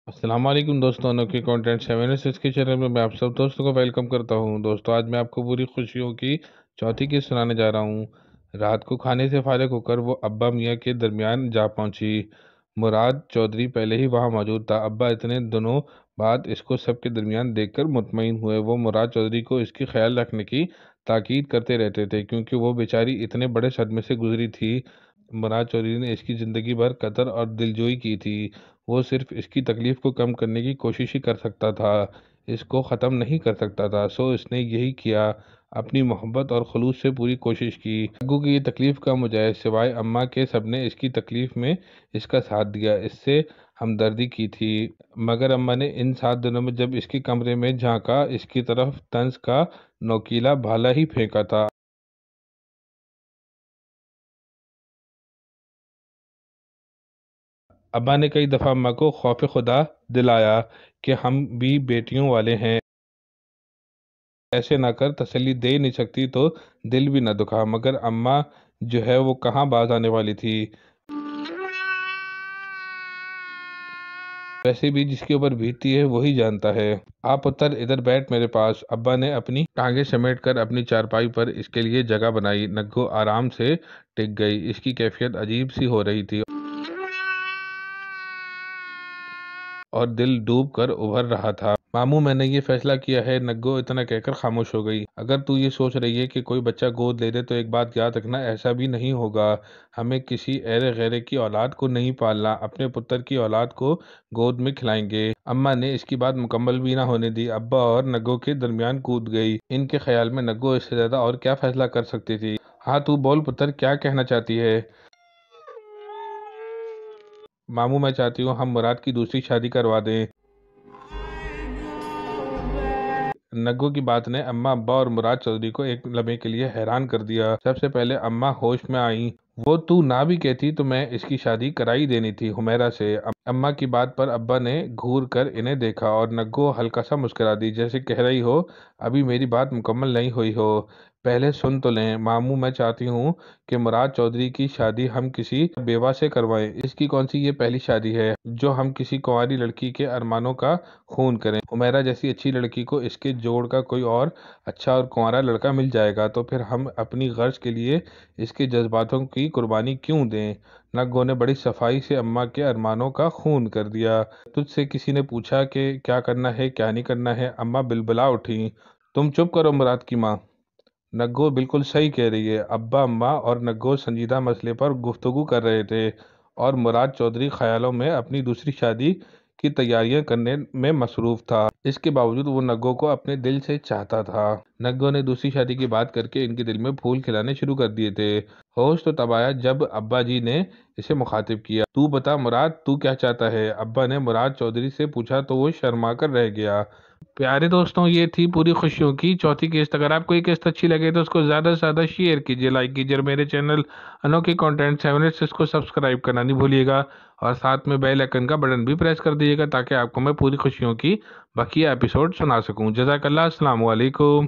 السلام علیکم دوستوں، انوکھی کنٹینٹ 7 کے چینل میں آپ سب دوستوں کو ویلکم کرتا ہوں۔ دوستوں، آج میں آپ کو پوری خوشیوں کی چوتھی قسط سنانے جا رہا ہوں۔ رات کو کھانے سے فارغ ہو کر وہ ابا میاں کے درمیان جا پہنچی۔ مراد چودھری پہلے ہی وہاں موجود تھا۔ ابا اتنے دنوں بعد اس کو سب کے درمیان دیکھ کر مطمئن ہوئے۔ وہ مراد چودھری کو اس کی خیال رکھنے کی تاکید کرتے رہتے تھے کیونکہ وہ بیچاری اتنے بڑے صدمے سے گزری تھی۔ مراد چودھری نے اس کی زندگی بھر قدر اور دلجوئی کی تھی۔ وہ صرف اس کی تکلیف کو کم کرنے کی کوشش ہی کر سکتا تھا، اس کو ختم نہیں کر سکتا تھا۔ سو اس نے یہی کیا، اپنی محبت اور خلوص سے پوری کوشش کی۔ نگو کی یہ تکلیف کم ہو جائے، سوائے اماں کے سب نے اس کی تکلیف میں اس کا ساتھ دیا، اس سے ہمدردی کی تھی۔ مگر اماں نے ان 7 دنوں میں جب اس کے کمرے میں جھانکا، اس کی طرف طنز کا نوکیلا بھالا ہی پھینکا تھا۔ ابا نے کئی دفعہ اماں کو خوف خدا دلایا کہ ہم بھی بیٹیوں والے ہیں، ایسے نہ کر، تسلی دے نہیں سکتی تو دل بھی نہ دکھا۔ مگر اماں جو ہے وہ کہاں باز آنے والی تھی؟ ویسے بھی جس کے اوپر بیتتی ہے وہی جانتا ہے۔ آپ پتر ادھر بیٹھ میرے پاس۔ ابا نے اپنی ٹانگیں سمیٹ کر اپنی چارپائی پر اس کے لیے جگہ بنائی۔ نگو آرام سے ٹک گئی، اس کی کیفیت عجیب سی ہو رہی تھی اور دل ڈوب کر ابھر رہا تھا۔ ماموں، میں نے یہ فیصلہ کیا ہے۔ نگو اتنا کہہ کر خاموش ہو گئی۔ اگر تو یہ سوچ رہی ہے کہ کوئی بچہ گود لے دے تو ایک بات یاد رکھنا، ایسا بھی نہیں ہوگا۔ ہمیں کسی ایرے غیرے کی اولاد کو نہیں پالنا، اپنے پتر کی اولاد کو گود میں کھلائیں گے۔ اماں نے اس کی بات مکمل بھی نہ ہونے دی، ابا اور نگو کے درمیان کود گئی۔ ان کے خیال میں نگو اس سے زیادہ اور کیا فیصلہ کر سکتی تھی؟ ہاں تو بول پتر، کیا کہنا چاہتی ہے؟ ماموں، میں چاہتی ہوں ہم مراد کی دوسری شادی کروا دیں۔ نگو کی بات نے اماں، ابا اور مراد چودھری کو ایک لمحے کے لیے حیران کر دیا۔ سب سے پہلے اماں ہوش میں آئیں۔ وہ تو نہ بھی کہتی تو میں اس کی شادی کرائی دینی تھی حمیرہ سے۔ اماں کی بات پر ابا نے گھور کر انہیں دیکھا اور نگو ہلکا سا مسکرا دی، جیسے کہہ رہی ہو ابھی میری بات مکمل نہیں ہوئی ہو، پہلے سن تو لیں۔ ماموں، میں چاہتی ہوں کہ مراد چودھری کی شادی ہم کسی بیوہ سے کروائیں۔ اس کی کون سی یہ پہلی شادی ہے جو ہم کسی کنواری لڑکی کے ارمانوں کا خون کریں؟ حمیرہ جیسی اچھی لڑکی کو اس کے جوڑ کا کوئی اور اچھا اور کنوارا لڑکا مل جائے گا تو پھر ہم اپنی غرض کے لیے اس کے جذباتوں کی قربانی کیوں دیں؟ نگو نے بڑی صفائی سے اماں کے ارمانوں کا خون کر دیا۔ تجھ سے کسی نے پوچھا کہ کیا کرنا ہے کیا نہیں کرنا ہے؟ اماں بلبلا اٹھی۔ تم چپ کرو مراد کی ماں، نگو بالکل صحیح کہہ رہی ہے۔ ابا، اماں اور نگو سنجیدہ مسئلے پر گفتگو کر رہے تھے اور مراد چودھری خیالوں میں اپنی دوسری شادی کی تیاریاں کرنے میں مصروف تھا۔ اس کے باوجود وہ نگو کو اپنے دل سے چاہتا تھا۔ نگو نے دوسری شادی کی بات کر کے ان کے دل میں پھول کھلانے شروع کر دیے تھے۔ ہوش تو تب آیا جب ابا جی نے اسے مخاطب کیا۔ تو بتا مراد، تو کیا چاہتا ہے؟ ابا نے مراد چودھری سے پوچھا تو وہ شرما کر رہ گیا۔ پیارے دوستوں، یہ تھی پوری خوشیوں کی چوتھی قسط۔ اگر آپ کو یہ قسط اچھی لگے تو اس کو زیادہ سے زیادہ شیئر کیجیے، لائک کیجیے، اور میرے چینل انوکھی کنٹینٹ 7 کو سبسکرائب کرنا نہیں بھولیے گا، اور ساتھ میں بیل آئیکن کا بٹن بھی پریس کر دیجیے گا تاکہ آپ کو میں پوری خوشیوں کی بقیہ ایپیسوڈ سنا سکوں۔ جزاک اللہ، السلام علیکم۔